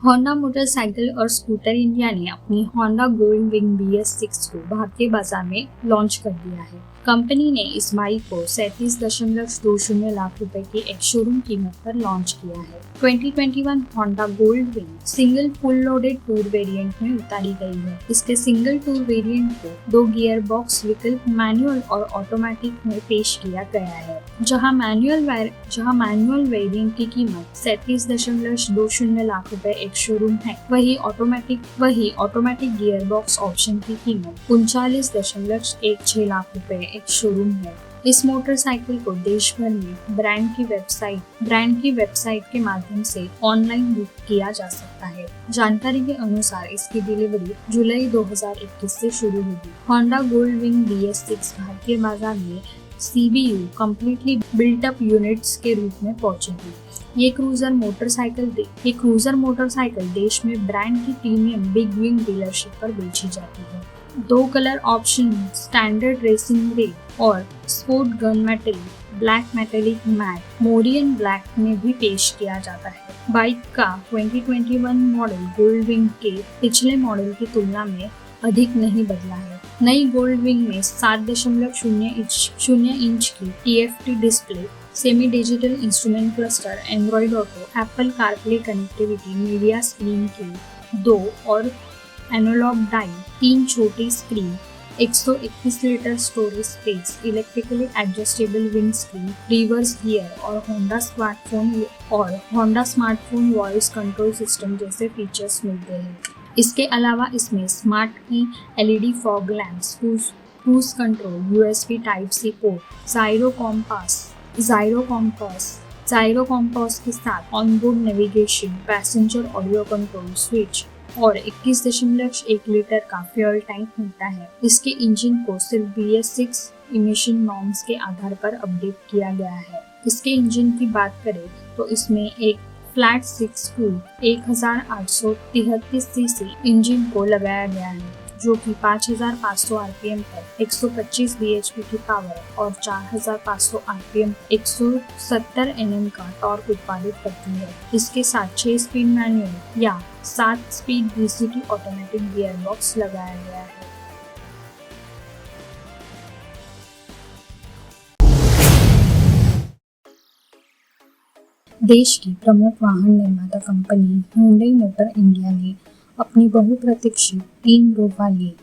Honda motorcycle और scooter India ने अपनी होंडा गोल्ड विंग BS6 को भारतीय बाजार में लॉन्च कर दिया है। कंपनी ने इस बाइक को 37.20 लाख रुपए की एक शोरूम कीमत पर लॉन्च किया है। 2021 Honda gold wing single full loaded tour variant में उतारी गई है। इसके सिंगल टूर वेरिएंट को 2 गियर बॉक्स विकल्प मैनुअल और ऑटोमेटिक में पेश किया गया है। जहां मैनुअल वेरिएंट की कीमत 37.20 लाख रुपए एक शोरूम है, वही ऑटोमेटिक गियर बॉक्स ऑप्शन की कीमत 39.16 लाख रुपए एक शोरूम है। इस मोटरसाइकिल को देश भर में ब्रांड की वेबसाइट के माध्यम से ऑनलाइन बुक किया जा सकता है। जानकारी के अनुसार इसकी डिलीवरी जुलाई 2021 से शुरू होगी। होंडा गोल्ड विंग BS6 भारतीय बाजार में CBU completely built up units के रूप में पहुंचेगी। ये क्रूजर मोटरसाइकिल देश में ब्रांड की प्रीमियम बिग विंग डीलरशिप पर बेची जाती है। 2 colour option standard racing grey और sport gun metallic black metallic matte morion black में भी पेश किया जाता है। बाइक का 2021 मॉडल गोल्ड विंग के पिछले मॉडल की तुलना में अधिक नहीं बदला है। नई गोल्ड विंग में 7.0 इंच की TFT display, semi digital instrument cluster, Android Auto, Apple CarPlay connectivity, media screen की 2 और एनालॉग डाई, 3 छोटी screen, 121 litre storage space, electrically adjustable windscreen, reverse gear और Honda smartphone voice control system जैसे features मिलते हैं। इसके अलावा इसमें smart key LED fog lamps, cruise control, USB Type-C port, gyro compass के साथ onboard navigation, passenger audio control switch और 21.1 लीटर का फ्यूल टैंक मिलता है। इसके इंजन को सिर्फ BS6 इमिशन नॉर्म्स के आधार पर अपडेट किया गया है। इसके इंजन की बात करें तो इसमें एक फ्लैट 6 स्क्रू 1833 cc इंजन को लगाया गया है, जो कि 5500 RPM पर 125 bhp की पावर और 4500 RPM 170 Nm का टॉर्क उत्पादित करती है। इसके साथ 6 स्पीड मैनुअल या 7 speed DCT automatic gear box लगाया गया है। देश की प्रमुख वाहन निर्माता कंपनी Hyundai मोटर इंडिया ने अपनी बहुप्रतीक्षित 3 रो वाली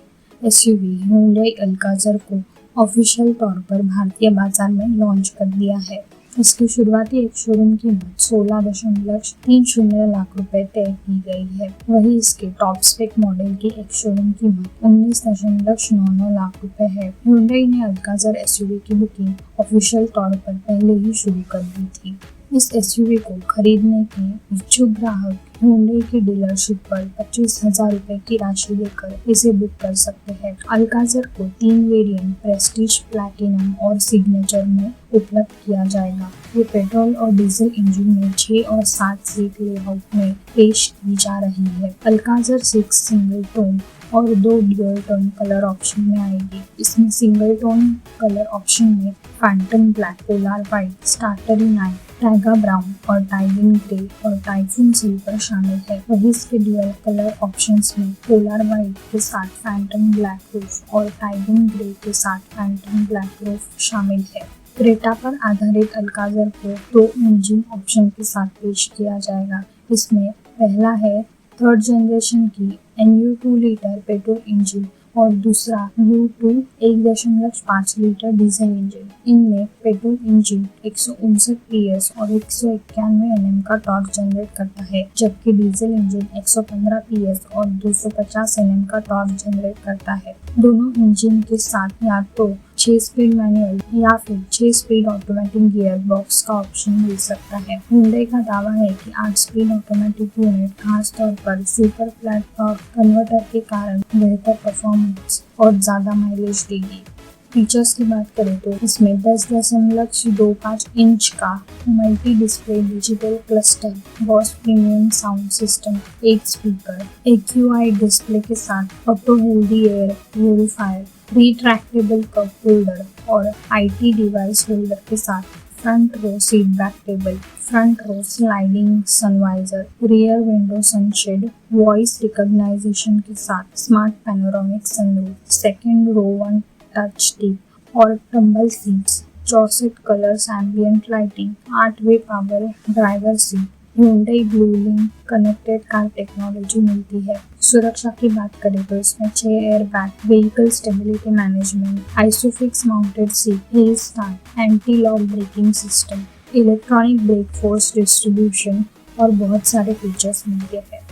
SUV Hyundai Alcazar को ऑफिशियल तौर पर भारतीय बाजार में लॉन्च कर दिया है। इसकी शुरुआती एक शोरूम कीमत 16.30 लाख रुपए तय की गई है। वही इसके टॉप स्पेक मॉडल की एक शोरूम कीमत 19.99 लाख रुपए है। Hyundai ने Alcazar SUV की बुकिंग ऑफिशियल तौर पर पहले ही शुरू कर दी थी। इस SUV को खरीदने के इच्छुक ग्राहक Hyundai की डीलरशिप पर 25,000 रुपए की राशि देकर इसे बुक कर सकते हैं। Alcazar को 3 वेरिएंट प्रेस्टीज, प्लैटिनम और सिग्नेचर में उपलब्ध किया जाएगा। ये पेट्रोल और डीजल इंजन में 6 और 7 सीट लेआउट में पेश की जा रही है। Alcazar 6 सिंगल टोन और 2 ड्यूअल टोन कलर ऑप्शन में आएगी। इसमें सिंगल टोन कलर ऑप्शन में phantom black, polar white, starry night, Taiga brown और टाइबिन ग्रे और टाइफून सिल्वर शामिल है। वही इसके ड्यूअल कलर ऑप्शंस में पोलर व्हाइट के साथ फैंटम ब्लैक रूफ और टाइबिन ग्रे के साथ फैंटम ब्लैक रूफ शामिल है। क्रेटा पर आधारित Alcazar को 2 इंजन ऑप्शन के साथ पेश किया जाएगा। इसमें पहला है 3rd जनरेशन की NU2 लीटर पेट्रोल इंजन और दूसरा U2 1.5 लीटर डीजल इंजन। इनमें पेट्रोल इंजन 159 PS और 191 Nm का टॉर्क जनरेट करता है, जबकि डीजल इंजन 115 PS और 250 Nm का टॉर्क जनरेट करता है। दोनों इंजन के साथ या तो 6 स्पीड मैनुअल या फिर 6 स्पीड ऑटोमेटिक गियर बॉक्स का ऑप्शन मिल सकता है। Hyundai का दावा है कि 8 स्पीड ऑटोमेटिक यूनिट खास तौर पर सुपर फ्लैट टॉर्क कन्वर्टर के कारण बेहतर परफॉर्मेंस और ज्यादा माइलेज देगी। फीचर्स की बात करें तो इसमें 10.25 इंच का multi display digital cluster, Bose premium sound system, 1 speaker, AQI display के साथ auto healthy air purifier, retractable cup holder और IT डिवाइस होल्डर के साथ front row seat back table, front row sliding sunvisor, rear window sunshade, voice recognisation के साथ smart panoramic sunroof, second row one touch tip और tumble seats, 64 colours ambient lighting, 8 way power driver seat, Hyundai blue link connected car technology मिलती है। सुरक्षा की बात करें तो इसमें 6 air bag, vehicle stability management, isofix mounted seat, hill start, anti lock braking system, electronic brake force distribution और बहुत सारे फीचर्स मिलते हैं।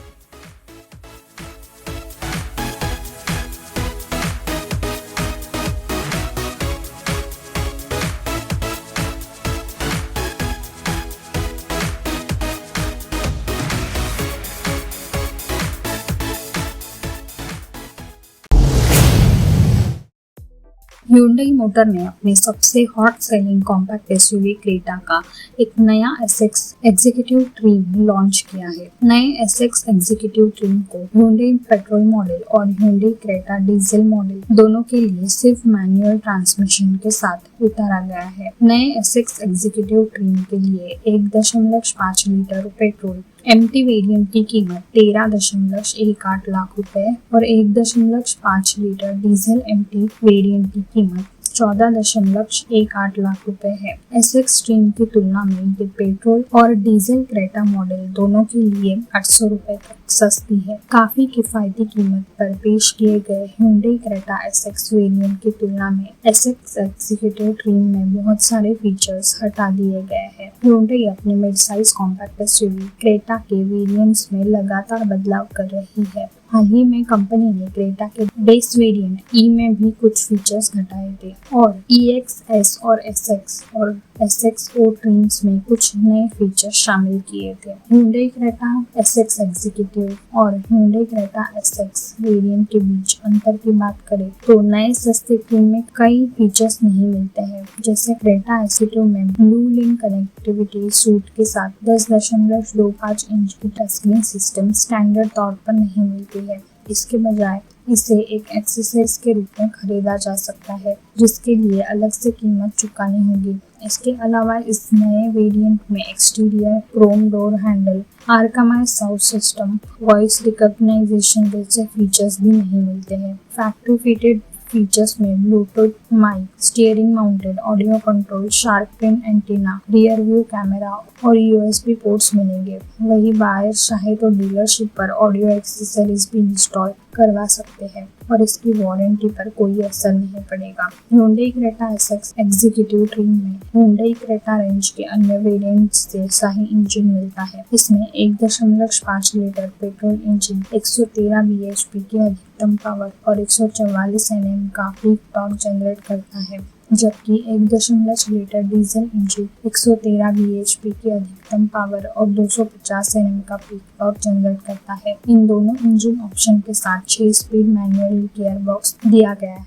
Hyundai मोटर ने अपने सबसे hot selling compact SUV Creta का एक नया एसएक्स एग्जीक्यूटिव ट्रिम लॉन्च किया है। नए एसएक्स एग्जीक्यूटिव ट्रिम को Hyundai पेट्रोल मॉडल और Hyundai क्रेटा डीजल मॉडल दोनों के लिए सिर्फ मैनुअल ट्रांसमिशन के साथ उतारा गया है। नए एसएक्स एग्जीक्यूटिव ट्रिम के लिए 1.5 लीटर पेट्रोल एमटी वेरिएंट की कीमत 13.18 लाख रुपए और 1.5 लीटर डीजल एमटी वेरिएंट की कीमत 14.18 लाख रुपए है। एसएक्स ट्रिम की तुलना में ये पेट्रोल और डीजल क्रेटा मॉडल दोनों के लिए 800 रुपए तक सस्ती है। काफी किफायती कीमत पर पेश किए गए Hyundai क्रेटा एसएक्स वेरिएंट की तुलना में एसएक्स एग्जीक्यूटिव ट्रिम में बहुत सारे फीचर्स हटा दिए गए हैं। Hyundai अपने mid size compact SUV Creta के वेरिएंट्स में लगातार बदलाव कर रही है। हाल ही में कंपनी ने क्रेटा के बेस वेरिएंट ई में भी कुछ फीचर्स घटाए थे और EX, और SX और SX O ट्रिम्स में कुछ नए फीचर्स शामिल किए थे। Hyundai क्रेटा SX एग्जीक्यूटिव और Hyundai क्रेटा SX वेरिएंट के बीच अंतर की बात करें तो नए सस्ते ट्रिम में कई फीचर्स नहीं मिलते हैं, जैसे क्रेटा एग्जीक्यूटिव में ब्लू लिंक कनेक्टिविटी सूट के साथ 10.25 इंच की टच स्क्रीन सिस्टम स्टैंडर्ड तौर पर नहीं मिलती है। इसके बजाय इसे एक एक्सेसरीज के रूप में खरीदा जा सकता है, जिसके लिए अलग से कीमत चुकानी होगी। इसके अलावा इस नए वेरिएंट में exterior chrome door handle, Arkamys sound system, voice recognisation जैसे फीचर्स भी नहीं मिलते हैं। फैक्ट्री फिटेड फीचर्स में Bluetooth mic, steering mounted audio control, shark fin antenna, rear view camera और USB पोर्ट्स मिलेंगे। वही बायर चाहे तो डीलरशिप पर ऑडियो एक्सेसरीज भी इंस्टॉल करवा सकते हैं और इसकी वारंटी पर कोई असर नहीं पड़ेगा। Hyundai Creta SX executive trim में Hyundai क्रेटा रेंज के अन्य वेरिएंट्स से शाही इंजन मिलता है। इसमें 1.5 लीटर पेट्रोल इंजन 113 bhp की अधिकतम पावर और 144 Nm का पीक टॉर्क जनरेट करता है, जबकि 1.5 लीटर डीजल इंजन 113 bhp की अधिकतम पावर और 250 Nm का पीक टॉर्क जनरेट करता है। इन दोनों इंजन ऑप्शन के साथ 6 स्पीड मैनुअल गियर बॉक्स दिया गया है।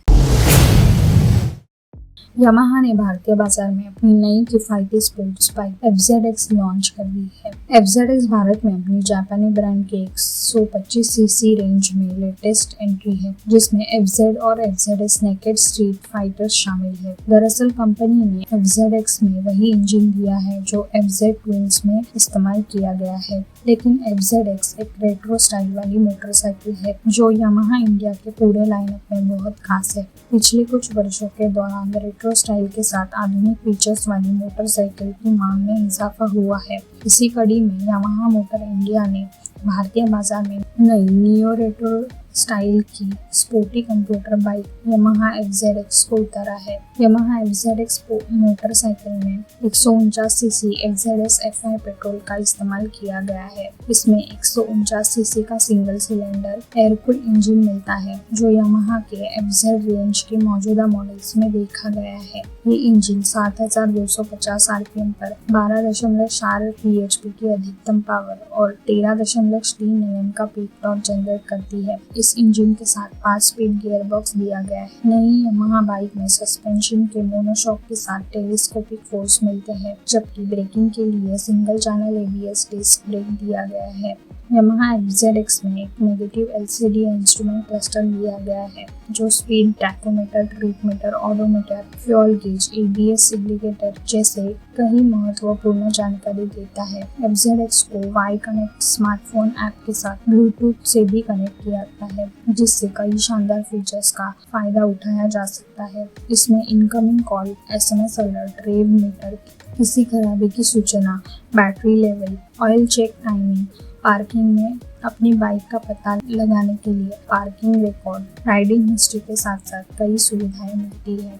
यामाहा ने भारतीय बाजार में अपनी नई किफायती स्पोर्ट्स बाइक FZX लॉन्च कर दी है। FZX भारत में अपनी जापानी ब्रांड के 125 सीसी रेंज में लेटेस्ट एंट्री है, जिसमें FZ और FZS नेकेड स्ट्रीट फाइटर शामिल है। दरअसल कंपनी ने FZX में वही इंजन दिया है जो FZ ट्विंस में इस्तेमाल किया गया है, लेकिन FZX एक रेट्रो स्टाइल वाली मोटरसाइकिल है जो यामाहा इंडिया के पूरे लाइनअप में बहुत खास है। पिछले कुछ वर्षों के दौरान रेट्रो स्टाइल के साथ आधुनिक फीचर्स वाली मोटरसाइकिल की मांग में इजाफा हुआ है। इसी कड़ी में यामाहा मोटर इंडिया ने भारतीय बाजार में नई नियो रेट्रो स्टाइल की sporty computer bike Yamaha FZX को उतारा है। यामाहा FZX मोटरसाइकिल में 149 सीसी FZS FI पेट्रोल का इस्तेमाल किया गया है। इसमें 149 सीसी का single cylinder air cool engine मिलता है, जो यामाहा के FZ रेंज के मौजूदा मॉडल्स में देखा गया है। ये इंजन 7250 RPM पर 12.4 bhp की अधिकतम पावर और 13.3 Nm का पीक टॉर्क जनरेट करती है। इस इंजन के साथ 5 स्पीड गियर बॉक्स दिया गया है। नई यामाहा बाइक में सस्पेंशन के मोनोशॉक के साथ टेलीस्कोपिक फोर्स मिलते हैं, जबकि ब्रेकिंग के लिए single channel ABS disc brake दिया गया है। Yamaha FZX में एक नेगेटिव LCD इंस्ट्रूमेंट क्लस्टर लिया गया है जो speed, tachometer, trip meter, odometer, fuel gauge, ABS indicator जैसे कई महत्वपूर्ण जानकारी देता है। FZX को Y कनेक्ट स्मार्टफोन ऐप के साथ ब्लूटूथ से भी कनेक्ट किया जाता है, जिससे कई शानदार फीचर्स का फायदा उठाया जा सकता है। इसमें incoming call, SMS alert, rev meter, किसी खराबी की सूचना, battery level, oil check timing, parking में अपनी बाइक का पता लगाने के लिए पार्किंग रिकॉर्ड, राइडिंग हिस्ट्री के साथ साथ कई सुविधाएं मिलती है।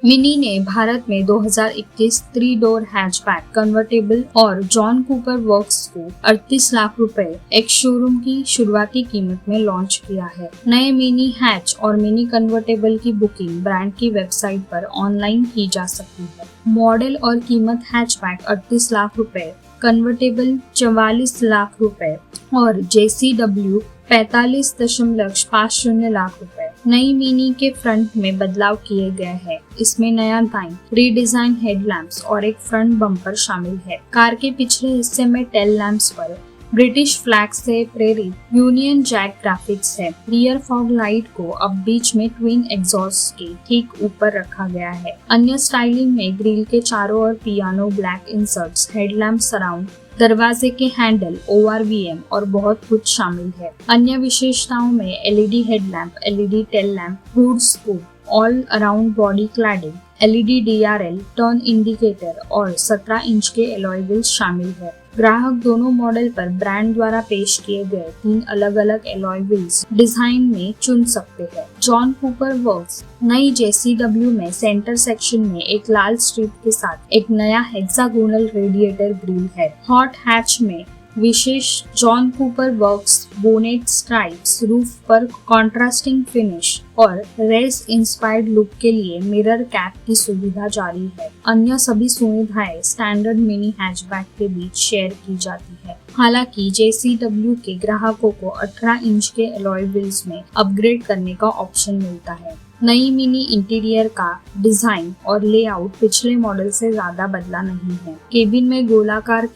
मिनी ने भारत में 2021 3 डोर हैचबैक कन्वर्टेबल और जॉन कूपर वर्क्स को 38 लाख रुपए एक शोरूम की शुरुआती कीमत में लॉन्च किया है। नए मिनी हैच और मिनी कन्वर्टेबल की बुकिंग ब्रांड की वेबसाइट पर ऑनलाइन की जा सकती है। मॉडल और कीमत हैचबैक 38 लाख रुपए, कन्वर्टेबल 44 लाख रुपए और JCW 45.50 लाख रुपए। नई मिनी के फ्रंट में बदलाव किए गए हैं। इसमें नया दाईं रीडिजाइन हेडलैम्प्स और एक फ्रंट बम्पर शामिल है। कार के पिछले हिस्से में टेल लैम्प्स पर ब्रिटिश फ्लैग से प्रेरित यूनियन जैक ग्राफिक्स है। रियर फॉग लाइट को अब बीच में ट्विन एग्जॉस्ट के ठीक ऊपर रखा गया है। अन्य स्टाइलिंग में ग्रिल के चारों ओर piano black inserts, headlamp surround, दरवाजे के हैंडल, ORVM और बहुत कुछ शामिल है। अन्य विशेषताओं में LED headlamp, LED tail lamp, hood scoop, all around body cladding, LED DRL, turn indicator और 17 इंच के एलॉय व्हील्स शामिल है। ग्राहक दोनों मॉडल पर ब्रांड द्वारा पेश किए गए 3 अलग-अलग एलॉय व्हील्स डिजाइन में चुन सकते हैं। जॉन कूपर वर्क्स नई JCW में सेंटर सेक्शन में एक लाल स्ट्रिप के साथ एक नया हेक्सागोनल रेडिएटर ग्रिल है। हॉट हैच में विशेष John Cooper Works bonnet stripes, roof पर कॉन्ट्रास्टिंग फिनिश और रेस इंस्पायर्ड लुक के लिए मिरर कैप की सुविधा जारी है। अन्य सभी सुविधाएं स्टैंडर्ड मिनी हैचबैक के बीच शेयर की जाती है। हालांकि JCW के ग्राहकों को 18 इंच के एलॉय व्हील्स में अपग्रेड करने का ऑप्शन मिलता है। नई मिनी इंटीरियर का डिजाइन और लेआउट पिछले मॉडल से ज्यादा बदला नहीं है। केबिन में गोल आकार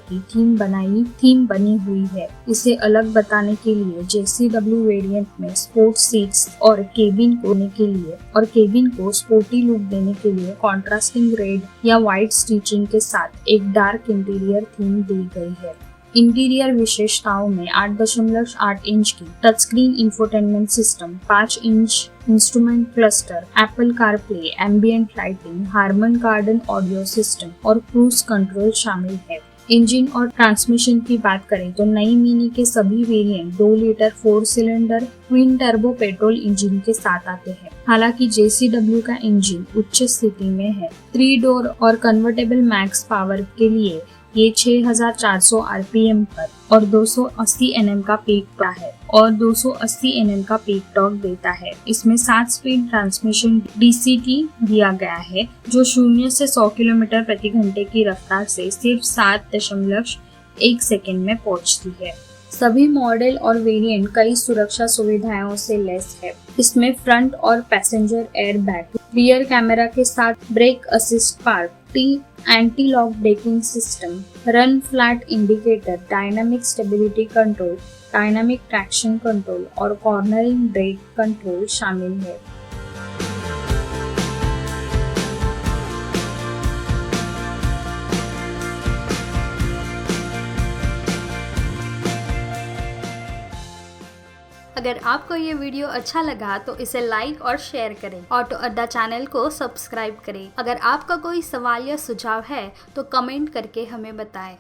की थीम बनी हुई है। इसे अलग बताने के लिए JCW वेरिएंट में स्पोर्ट्स सीट्स और केबिन को स्पोर्टी लुक देने के लिए कॉन्ट्रास्टिंग रेड या व्हाइट स्टिचिंग के साथ एक डार्क इंटीरियर थीम दी गई है। इंटीरियर विशेषताओं में 8.8 इंच की touch screen infotainment system, 5 inch instrument cluster, Apple CarPlay, ambient lighting, Harman कार्डन ऑडियो सिस्टम और क्रूज कंट्रोल शामिल है। इंजन और ट्रांसमिशन की बात करें तो नई मिनी के सभी variant 2 litre 4 cylinder twin turbo petrol engine के साथ आते हैं। हालांकि JCW का इंजन उच्च स्थिति में है। 3 डोर और कन्वर्टेबल मैक्स पावर के लिए ये 6400 RPM पर और 280 Nm का पीक टॉर्क देता है। इसमें 7 स्पीड ट्रांसमिशन DCT दिया गया है जो 0 से 100 किलोमीटर प्रति घंटे की रफ्तार से सिर्फ 7.1 सेकंड में पहुंचती है। सभी मॉडल और वेरिएंट कई सुरक्षा सुविधाओं से लैस है। इसमें फ्रंट और passenger air bag, rear camera के साथ brake assist park, anti lock braking system, run flat indicator, dynamic stability control, dynamic traction control और कॉर्नरिंग ब्रेक कंट्रोल शामिल है। अगर आपको ये वीडियो अच्छा लगा तो इसे लाइक और शेयर करें। ऑटो अड्डा चैनल को सब्सक्राइब करें। अगर आपका कोई सवाल या सुझाव है तो कमेंट करके हमें बताएं।